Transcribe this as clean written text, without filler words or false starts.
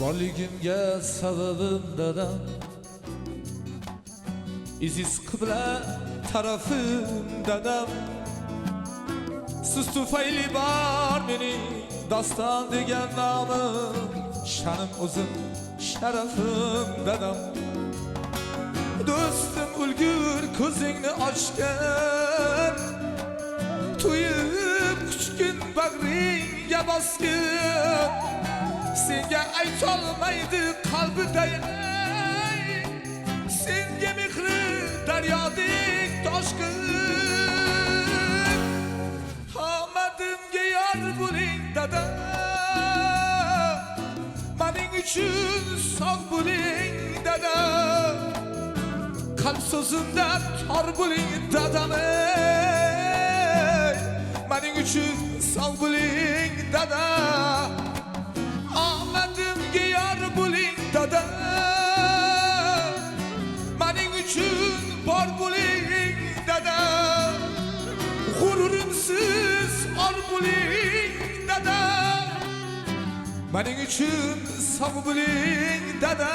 Borligimga sababim dadam, iziz qibla tarafim dadam. Siz tufayli bor mening doston degan nomim, sha'nim o'zim sharafim dadam. Do'stim ulgur ko'zingni ochgan, to'yib kuchgin bag'ringga bosgan. Senga aytolmaydi qalbidagi, senga mehri daryodek toshqin. Omadimga yor bo'ling dada, mening uchun sog' bo'ling dada. Qalb so'zimdan tor bo'ling dadam, mening uchun sog' bo'ling dada. Omadimga yor bo'ling dada, mening uchun bor bo'ling dada. G'ururimsiz or bo'ling dada, mening uchun sog' bo'ling dada.